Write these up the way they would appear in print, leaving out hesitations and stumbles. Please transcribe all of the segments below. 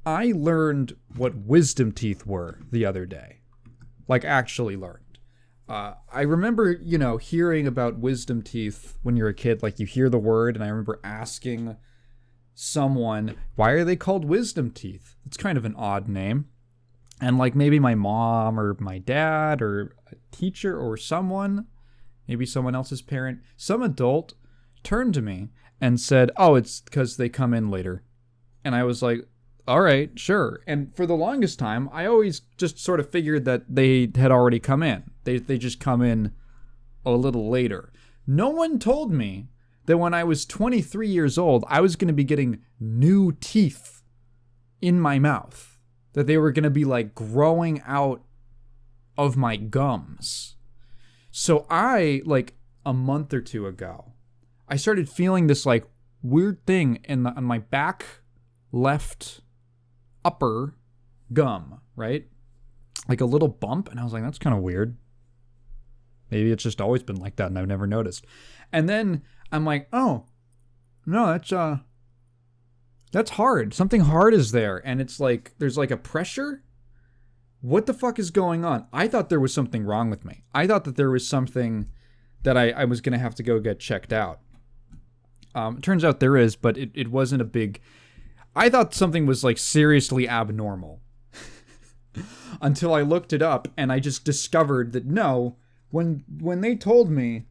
I learned what wisdom teeth were the other day. Like, actually learned. I remember, hearing about wisdom teeth when you're a kid. Like, you hear the word, and I remember asking someone, why are they called wisdom teeth? It's kind of an odd name. And, like, maybe my mom or my dad or a teacher or someone, maybe someone else's parent, some adult turned to me and said, oh, it's because they come in later. And I was like, all right, sure. And for the longest time, I always just sort of figured that they had already come in. They just come in a little later. No one told me that when I was 23 years old, I was going to be getting new teeth in my mouth. That they were going to be like growing out of my gums. So I, like a month or two ago, I started feeling this like weird thing on my back left upper gum, right? Like a little bump. And I was like, that's kind of weird. Maybe it's just always been like that and I've never noticed. And then I'm like, oh, no, that's hard. Something hard is there. And it's like, there's like a pressure. What the fuck is going on? I thought there was something wrong with me. I thought that there was something that I was going to have to go get checked out. It turns out there is, but it wasn't a big... I thought something was like seriously abnormal. Until I looked it up and I just discovered that no, when they told me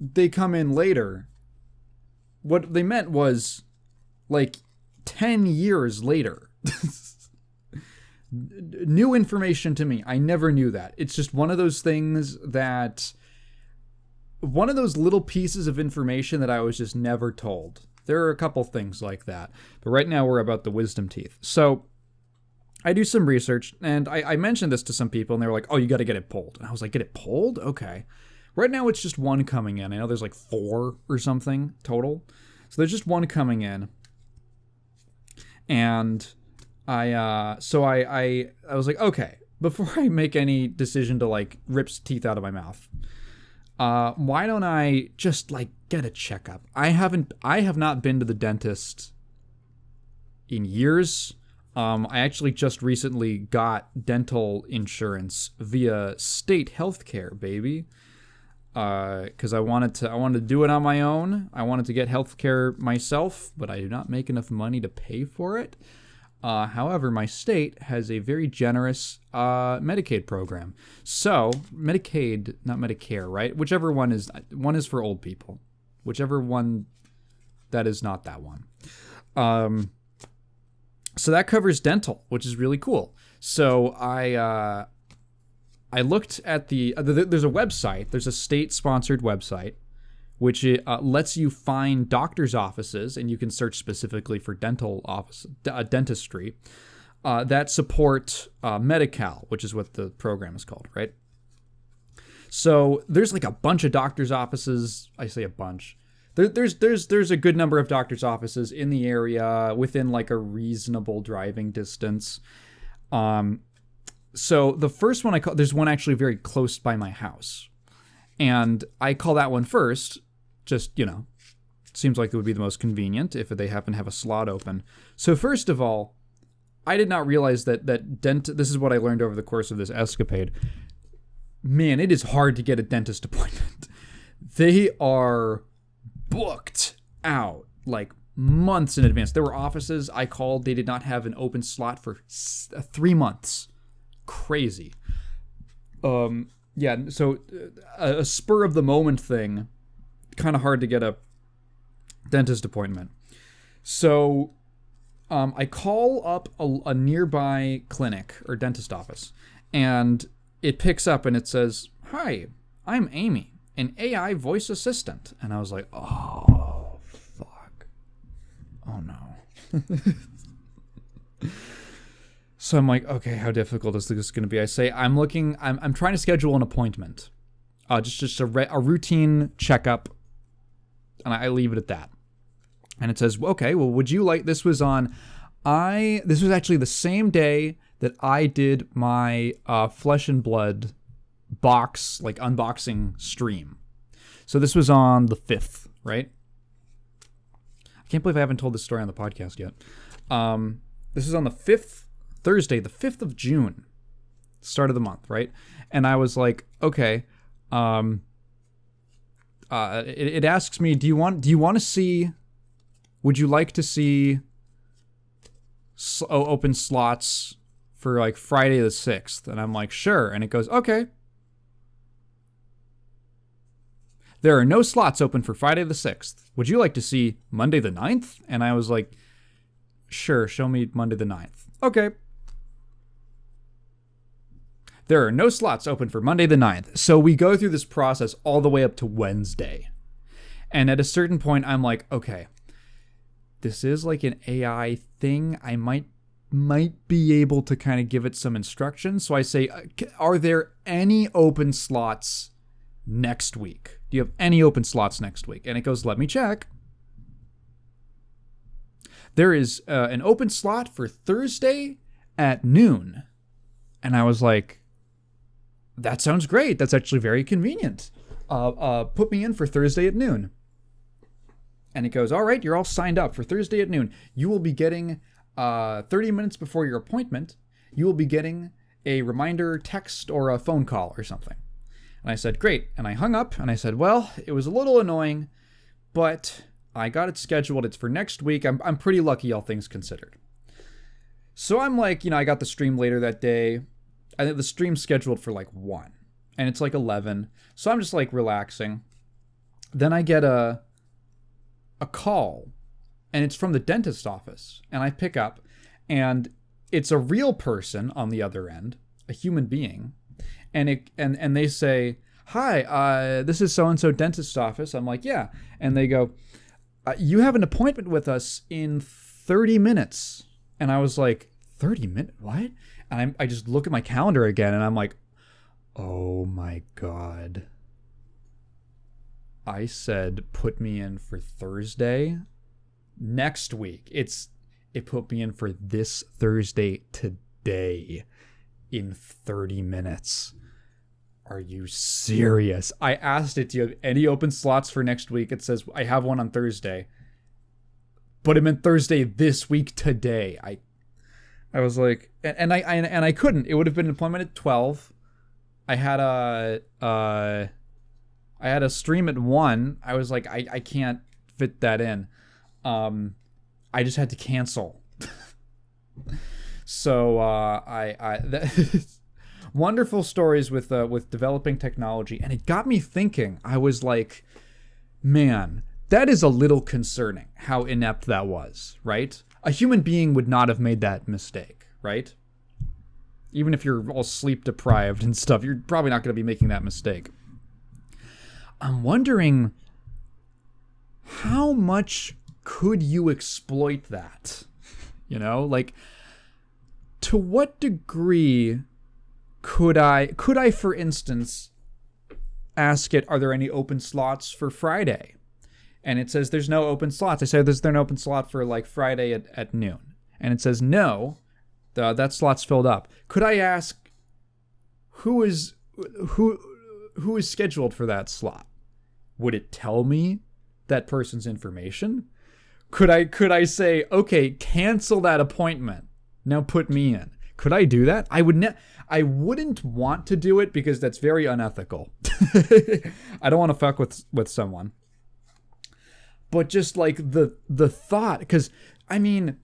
they come in later, what they meant was like 10 years later. New information to me. I never knew that. It's just one of those things that... One of those little pieces of information that I was just never told. There are a couple things like that. But right now we're about the wisdom teeth. So I do some research, and I mentioned this to some people, and they were like, oh, you got to get it pulled. And I was like, get it pulled? Okay. Right now it's just one coming in. I know there's like 4 or something total. So there's just one coming in. And I was like, okay, before I make any decision to like rip teeth out of my mouth, why don't I just like get a checkup? I have not been to the dentist in years. I actually just recently got dental insurance via state healthcare, baby. Because I wanted to do it on my own. I wanted to get healthcare myself, but I do not make enough money to pay for it. However, my state has a very generous Medicaid program. So, Medicaid, not Medicare, right? Whichever one is for old people. Whichever one that is not that one. So that covers dental, which is really cool. So I looked at there's a website, there's a state-sponsored website, which lets you find doctor's offices, and you can search specifically for dentistry, that support Medi-Cal, which is what the program is called, right? So there's like a bunch of doctor's offices. I say a bunch. There's a good number of doctor's offices in the area within like a reasonable driving distance. So the first one there's one actually very close by my house. And I call that one first, just, seems like it would be the most convenient if they happen to have a slot open. So first of all, I did not realize that this is what I learned over the course of this escapade. Man, it is hard to get a dentist appointment. They are booked out like months in advance. There were offices I called, they did not have an open slot for 3 months. Crazy. Yeah, so a spur of the moment thing, kind of hard to get a dentist appointment. So I call up a nearby clinic or dentist office, and it picks up and it says, "Hi, I'm Amy, an AI voice assistant." And I was like, oh, fuck. Oh, no. So I'm like, okay, how difficult is this going to be? I say, I'm trying to schedule an appointment. Just a routine checkup. And I leave it at that. And it says, okay, well, would you like, this was actually the same day that I did my Flesh and Blood box, like unboxing stream. So this was on the 5th, right? I can't believe I haven't told this story on the podcast yet. This is on the 5th, Thursday, the 5th of June, start of the month, right? And I was like, okay, it asks me, do you want to see, would you like to see open slots for like Friday the 6th? And I'm like, sure. And it goes, okay. There are no slots open for Friday the 6th. Would you like to see Monday the 9th? And I was like, sure, show me Monday the 9th. Okay. There are no slots open for Monday the 9th. So we go through this process all the way up to Wednesday. And at a certain point, I'm like, okay, this is like an AI thing. I might be able to kind of give it some instructions. So I say, are there any open slots next week? Do you have any open slots next week? And it goes, let me check. There is an open slot for Thursday at noon. And I was like, that sounds great. That's actually very convenient. Put me in for Thursday at noon. And it goes, all right, you're all signed up for Thursday at noon. You will be getting 30 minutes before your appointment, you will be getting a reminder text or a phone call or something. And I said, great. And I hung up and I said, well, it was a little annoying, but I got it scheduled. It's for next week. I'm pretty lucky, all things considered. So I'm like, I got the stream later that day. I think the stream's scheduled for like 1 and it's like 11. So I'm just like relaxing. Then I get a call and it's from the dentist office, and I pick up and it's a real person on the other end, a human being. And they say, hi, this is so-and-so dentist's office. I'm like, yeah. And they go, you have an appointment with us in 30 minutes. And I was like, 30 minutes? What? And I just look at my calendar again, and I'm like, oh my God. I said, put me in for Thursday next week. It put me in for this Thursday today in 30 minutes. Are you serious? I asked it, do you have any open slots for next week? It says, I have one on Thursday. But it meant Thursday this week today. I was like, and I couldn't. It would have been an appointment at 12. I had a stream at 1. I was like, I can't fit that in. I just had to cancel. So wonderful stories with developing technology, and it got me thinking. I was like, man, that is a little concerning how inept that was, right? A human being would not have made that mistake, right? Even if you're all sleep deprived and stuff, you're probably not going to be making that mistake. I'm wondering, how much could you exploit that? Like, to what degree could I, for instance, ask it, are there any open slots for Friday? And it says there's no open slots. I say, there's an open slot for like Friday at noon. And it says, no, that slot's filled up. Could I ask who is scheduled for that slot? Would it tell me that person's information? Could I say, okay, cancel that appointment. Now put me in. Could I do that? I wouldn't want to do it because that's very unethical. I don't want to fuck with someone. But just like the thought, because I mean,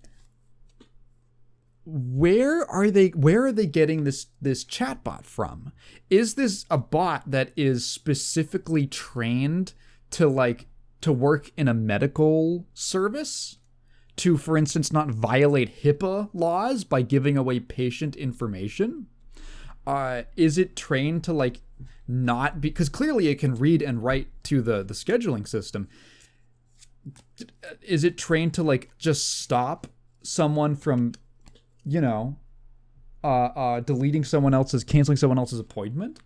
where are they getting this chatbot from? Is this a bot that is specifically trained to work in a medical service? To, for instance, not violate HIPAA laws by giving away patient information? Is it trained to not, because clearly it can read and write to the scheduling system. Is it trained to just stop someone from, canceling someone else's appointment?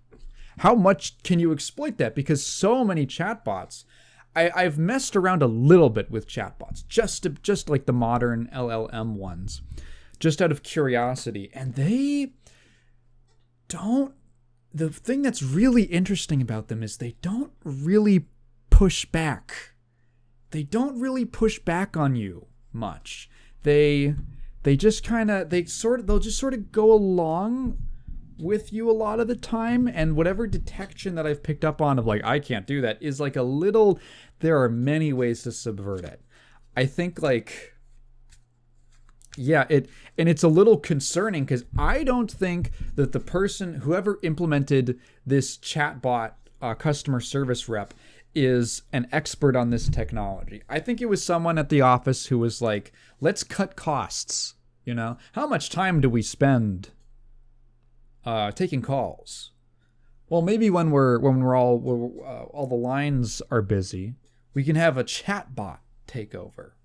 How much can you exploit that? Because so many chatbots, I've messed around a little bit with chatbots, just like the modern LLM ones, just out of curiosity, and they don't. The thing that's really interesting about them is they don't really push back. They don't really push back on you much. they just kind of they'll just sort of go along with you a lot of the time, and whatever detection that I've picked up on of like I can't do that is like a little, there are many ways to subvert it. I think like, yeah, it's a little concerning because I don't think that the person, whoever implemented this chatbot customer service rep, is an expert on this technology. I think it was someone at the office who was like, let's cut costs. You know, how much time do we spend taking calls? Well, maybe when we're all the lines are busy, we can have a chatbot take over.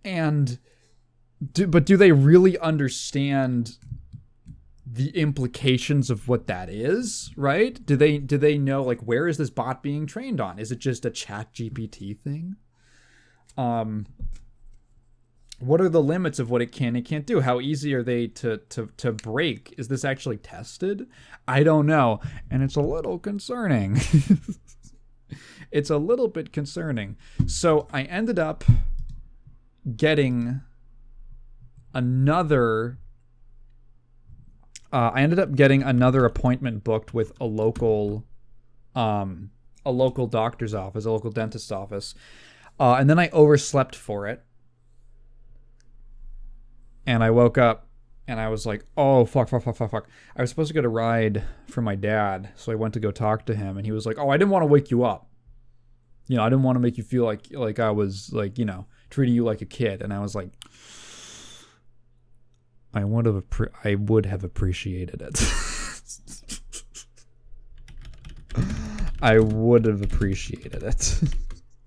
And but do they really understand the implications of what that is, right? Do they know, like, where is this bot being trained on? Is it just a chat GPT thing? What are the limits of what it can and can't do? How easy are they to break? Is this actually tested? I don't know. And it's a little concerning. It's a little bit concerning. So I ended up getting another appointment booked with a local doctor's office, a local dentist's office. And then I overslept for it. And I woke up and I was like, oh, fuck. I was supposed to get a ride from my dad. So I went to go talk to him, and he was like, oh, I didn't want to wake you up. You know, I didn't want to make you feel like I was like, you know, treating you like a kid. And I was like, I would have appreciated it. I would have appreciated it.